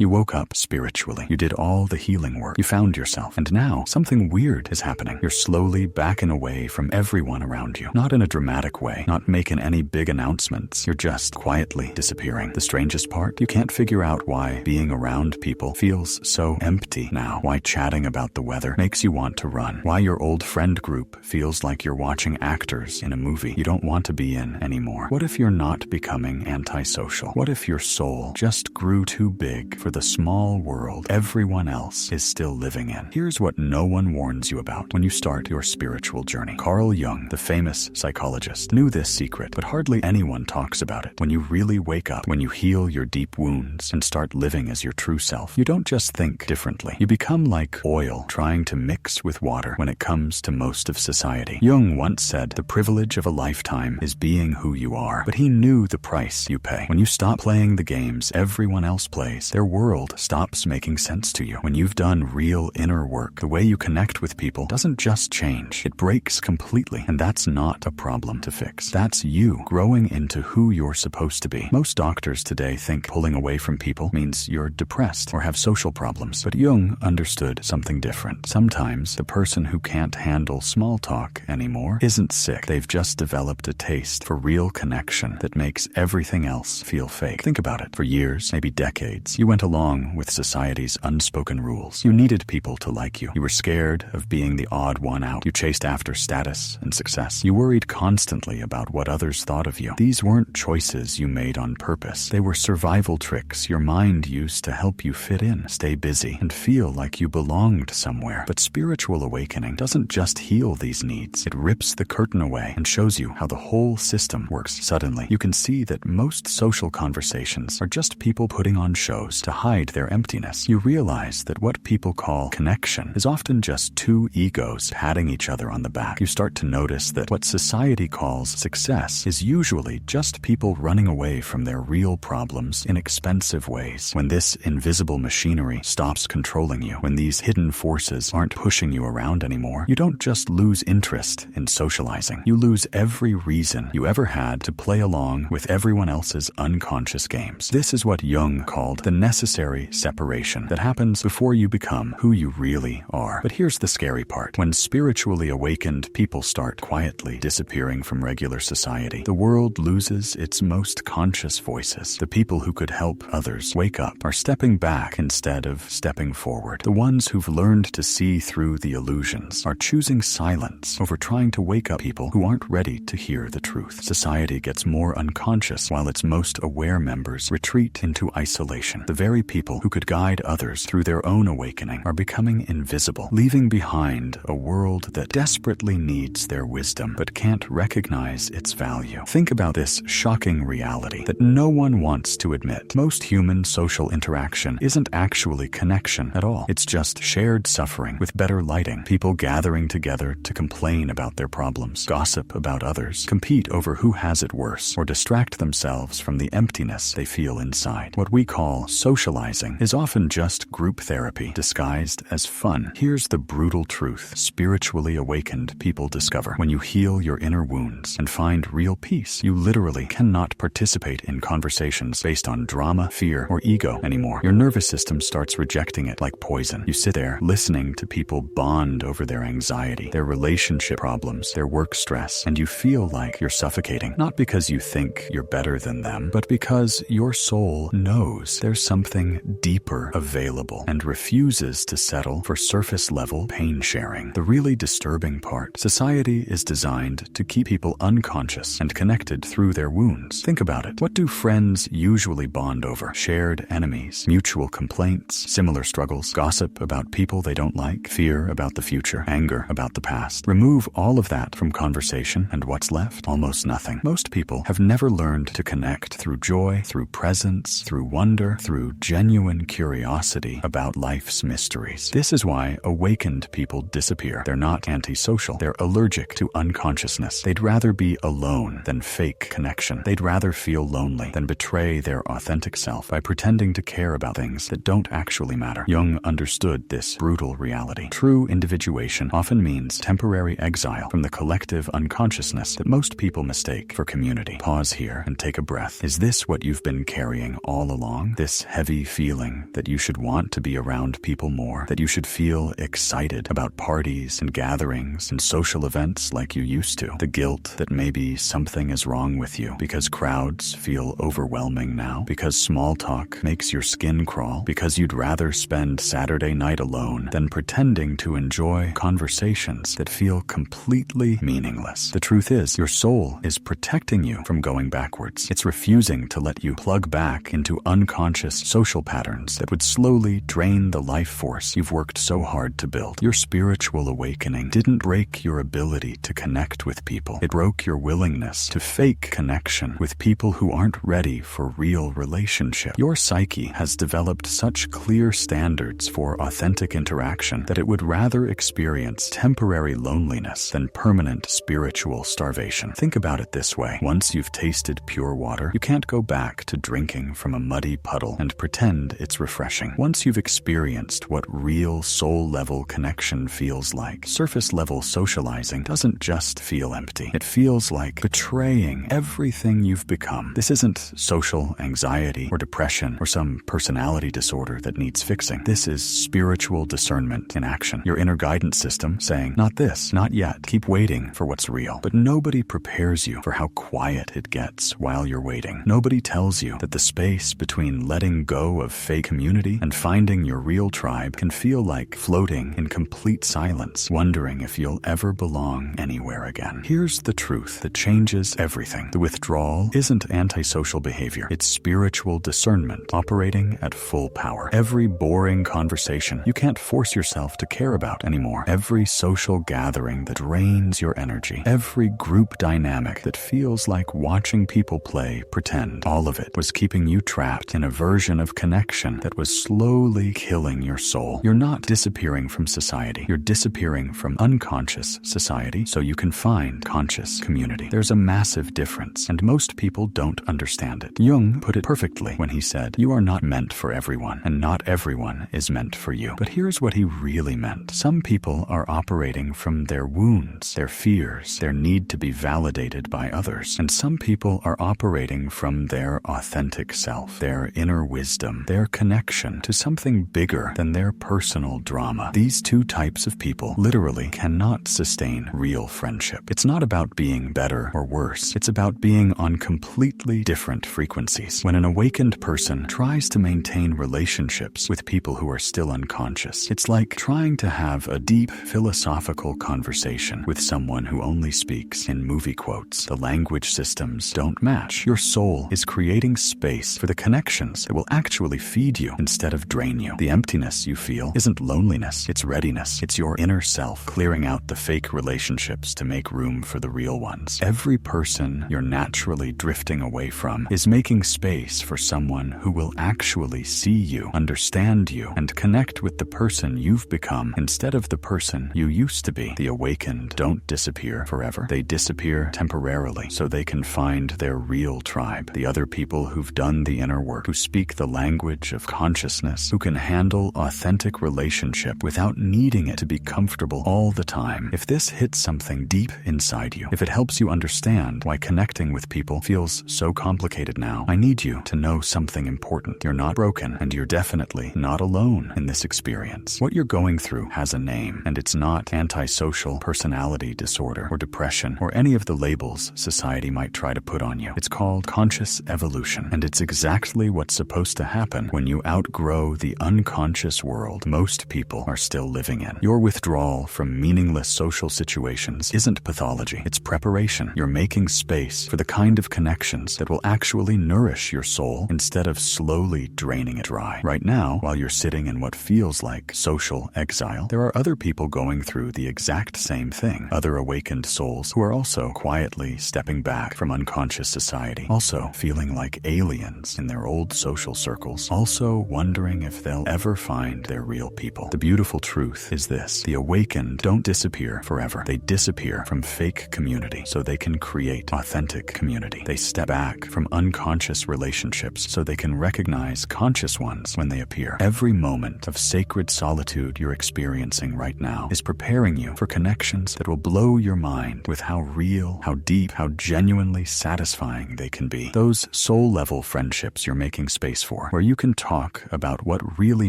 You woke up spiritually. You did all the healing work. You found yourself. And now something weird is happening. You're slowly backing away from everyone around you. Not in a dramatic way, not making any big announcements. You're just quietly disappearing. The strangest part, you can't figure out why being around people feels so empty now. Why chatting about the weather makes you want to run. Why your old friend group feels like you're watching actors in a movie you don't want to be in anymore. What if you're not becoming antisocial? What if your soul just grew too big for the small world everyone else is still living in? Here's what no one warns you about when you start your spiritual journey. Carl Jung, the famous psychologist, knew this secret, but hardly anyone talks about it. When you really wake up, when you heal your deep wounds and start living as your true self, you don't just think differently. You become like oil trying to mix with water when it comes to most of society. Jung once said, the privilege of a lifetime is being who you are, but he knew the price you pay. When you stop playing the games everyone else plays, their world stops making sense to you. When you've done real inner work, the way you connect with people doesn't just change, it breaks completely, and that's not a problem to fix. That's you growing into who you're supposed to be. Most doctors today think pulling away from people means you're depressed or have social problems, but Jung understood something different. Sometimes the person who can't handle small talk anymore isn't sick. They've just developed a taste for real connection that makes everything else feel fake. Think about it. For years, maybe decades, you went along with society's unspoken rules. You needed people to like you. You were scared of being the odd one out. You chased after status and success. You worried constantly about what others thought of you. These weren't choices you made on purpose. They were survival tricks your mind used to help you fit in, stay busy, and feel like you belonged somewhere. But spiritual awakening doesn't just heal these needs. It rips the curtain away and shows you how the whole system works. Suddenly, you can see that most social conversations are just people putting on shows to hide their emptiness. You realize that what people call connection is often just two egos patting each other on the back. You start to notice that what society calls success is usually just people running away from their real problems in expensive ways. When this invisible machinery stops controlling you, when these hidden forces aren't pushing you around anymore, you don't just lose interest in socializing. You lose every reason you ever had to play along with everyone else's unconscious games. This is what Jung called the necessary separation that happens before you become who you really are. But here's the scary part. When spiritually awakened people start quietly disappearing from regular society, the world loses its most conscious voices. The people who could help others wake up are stepping back instead of stepping forward. The ones who've learned to see through the illusions are choosing silence over trying to wake up people who aren't ready to hear the truth. Society gets more unconscious while its most aware members retreat into isolation. The very people who could guide others through their own awakening are becoming invisible, leaving behind a world that desperately needs their wisdom but can't recognize its value. Think about this shocking reality that no one wants to admit. Most human social interaction isn't actually connection at all. It's just shared suffering with better lighting. People gathering together to complain about their problems, gossip about others, compete over who has it worse, or distract themselves from the emptiness they feel inside. What we call socializing is often just group therapy disguised as fun. Here's the brutal truth spiritually awakened people discover. When you heal your inner wounds and find real peace, you literally cannot participate in conversations based on drama, fear, or ego anymore. Your nervous system starts rejecting it like poison. You sit there listening to people bond over their anxiety, their relationship problems, their work stress, and you feel like you're suffocating. Not because you think you're better than them, but because your soul knows there's something deeper available and refuses to settle for surface-level pain sharing. The really disturbing part, society is designed to keep people unconscious and connected through their wounds. Think about it. What do friends usually bond over? Shared enemies, mutual complaints, similar struggles, gossip about people they don't like, fear about the future, anger about the past. Remove all of that from conversation and what's left? Almost nothing. Most people have never learned to connect through joy, through presence, through wonder, through genuine curiosity about life's mysteries. This is why awakened people disappear. They're not antisocial. They're allergic to unconsciousness. They'd rather be alone than fake connection. They'd rather feel lonely than betray their authentic self by pretending to care about things that don't actually matter. Jung understood this brutal reality. True individuation often means temporary exile from the collective unconsciousness that most people mistake for community. Pause here and take a breath. Is this what you've been carrying all along? This heavy heavy feeling that you should want to be around people more, that you should feel excited about parties and gatherings and social events like you used to. The guilt that maybe something is wrong with you because crowds feel overwhelming now, because small talk makes your skin crawl, because you'd rather spend Saturday night alone than pretending to enjoy conversations that feel completely meaningless. The truth is, your soul is protecting you from going backwards. It's refusing to let you plug back into unconscious social patterns that would slowly drain the life force you've worked so hard to build. Your spiritual awakening didn't break your ability to connect with people. It broke your willingness to fake connection with people who aren't ready for real relationship. Your psyche has developed such clear standards for authentic interaction that it would rather experience temporary loneliness than permanent spiritual starvation. Think about it this way. Once you've tasted pure water, you can't go back to drinking from a muddy puddle and pretend it's refreshing. Once you've experienced what real soul-level connection feels like, surface-level socializing doesn't just feel empty. It feels like betraying everything you've become. This isn't social anxiety or depression or some personality disorder that needs fixing. This is spiritual discernment in action. Your inner guidance system saying, not this, not yet. Keep waiting for what's real. But nobody prepares you for how quiet it gets while you're waiting. Nobody tells you that the space between letting go of fake community and finding your real tribe can feel like floating in complete silence, wondering if you'll ever belong anywhere again. Here's the truth that changes everything. The withdrawal isn't antisocial behavior. It's spiritual discernment operating at full power. Every boring conversation you can't force yourself to care about anymore. Every social gathering that drains your energy. Every group dynamic that feels like watching people play pretend. All of it was keeping you trapped in a version of connection that was slowly killing your soul. You're not disappearing from society. You're disappearing from unconscious society so you can find conscious community. There's a massive difference, and most people don't understand it. Jung put it perfectly when he said, "You are not meant for everyone, and not everyone is meant for you." But here's what he really meant. Some people are operating from their wounds, their fears, their need to be validated by others. And some people are operating from their authentic self, their inner wisdom, their connection to something bigger than their personal drama. These two types of people literally cannot sustain real friendship. It's not about being better or worse. It's about being on completely different frequencies. When an awakened person tries to maintain relationships with people who are still unconscious, it's like trying to have a deep philosophical conversation with someone who only speaks in movie quotes. The language systems don't match. Your soul is creating space for the connections that will actually feed you instead of drain you. The emptiness you feel isn't loneliness, it's readiness. It's your inner self clearing out the fake relationships to make room for the real ones. Every person you're naturally drifting away from is making space for someone who will actually see you, understand you, and connect with the person you've become instead of the person you used to be. The awakened don't disappear forever. They disappear temporarily so they can find their real tribe, the other people who've done the inner work, who speak the language of consciousness, who can handle authentic relationship without needing it to be comfortable all the time. If this hits something deep inside you, if it helps you understand why connecting with people feels so complicated now, I need you to know something important. You're not broken, and you're definitely not alone in this experience. What you're going through has a name, and it's not antisocial personality disorder or depression or any of the labels society might try to put on you. It's called conscious evolution, and it's exactly what's supposed to happen when you outgrow the unconscious world most people are still living in. Your withdrawal from meaningless social situations isn't pathology, it's preparation. You're making space for the kind of connections that will actually nourish your soul instead of slowly draining it dry. Right now, while you're sitting in what feels like social exile, there are other people going through the exact same thing. Other awakened souls who are also quietly stepping back from unconscious society, also feeling like aliens in their old social circles, also wondering if they'll ever find their real people. The beautiful truth is this: the awakened don't disappear forever. They disappear from fake community so they can create authentic community. They step back from unconscious relationships so they can recognize conscious ones when they appear. Every moment of sacred solitude you're experiencing right now is preparing you for connections that will blow your mind with how real, how deep, how genuinely satisfying they can be. Those soul-level friendships you're making space for, where you can talk about what really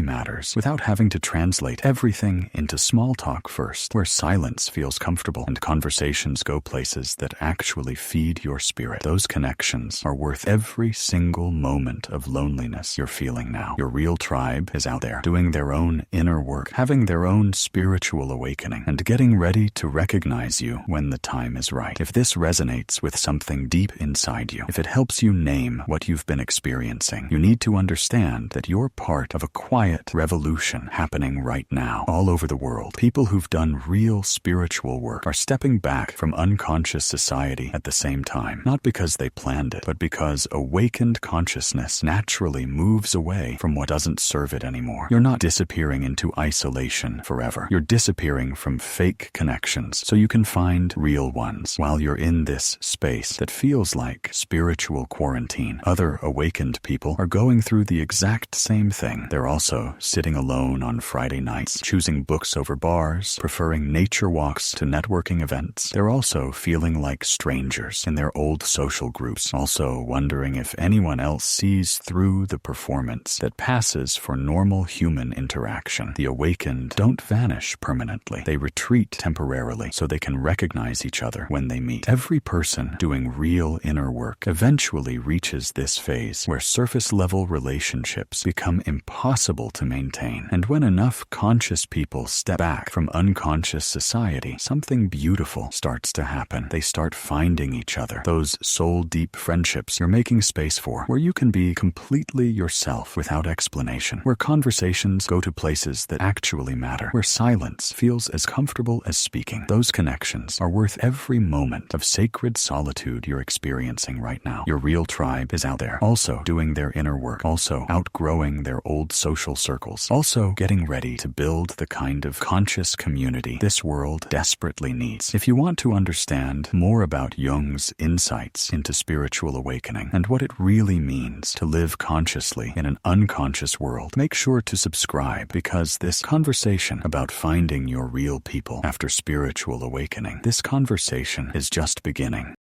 matters without having to translate everything into small talk first, where silence feels comfortable and conversations go places that actually feed your spirit. Those connections are worth every single moment of loneliness you're feeling now. Your real tribe is out there, doing their own inner work, having their own spiritual awakening, and getting ready to recognize you when the time is right. If this resonates with something deep inside you, if it helps you name what you've been experiencing, you need to understand that you're part of a quiet revolution happening right now all over the world. People who've done real spiritual work are stepping back from unconscious society at the same time, not because they planned it, but because awakened consciousness naturally moves away from what doesn't serve it anymore. You're not disappearing into isolation forever. You're disappearing from fake connections so you can find real ones. While you're in this space that feels like spiritual quarantine, other awakened people are going through the exact same thing. They're also sitting alone on Friday nights, choosing books over bars, preferring nature walks to networking events. They're also feeling like strangers in their old social groups, also wondering if anyone else sees through the performance that passes for normal human interaction. The awakened don't vanish permanently. They retreat temporarily so they can recognize each other when they meet. Every person doing real inner work eventually reaches this phase where surface-level relationships become impossible to maintain. And when enough conscious people step back from unconscious society, something beautiful starts to happen. They start finding each other. Those soul-deep friendships you're making space for, where you can be completely yourself without explanation, where conversations go to places that actually matter, where silence feels as comfortable as speaking. Those connections are worth every moment of sacred solitude you're experiencing right now. Your real tribe is out there, also doing their inner work, also outgrowing their old social circles, also getting ready to build the kind of conscious community this world desperately needs. If you want to understand more about Jung's insights into spiritual awakening and what it really means to live consciously in an unconscious world, make sure to subscribe, because this conversation about finding your real people after spiritual awakening, this conversation is just beginning.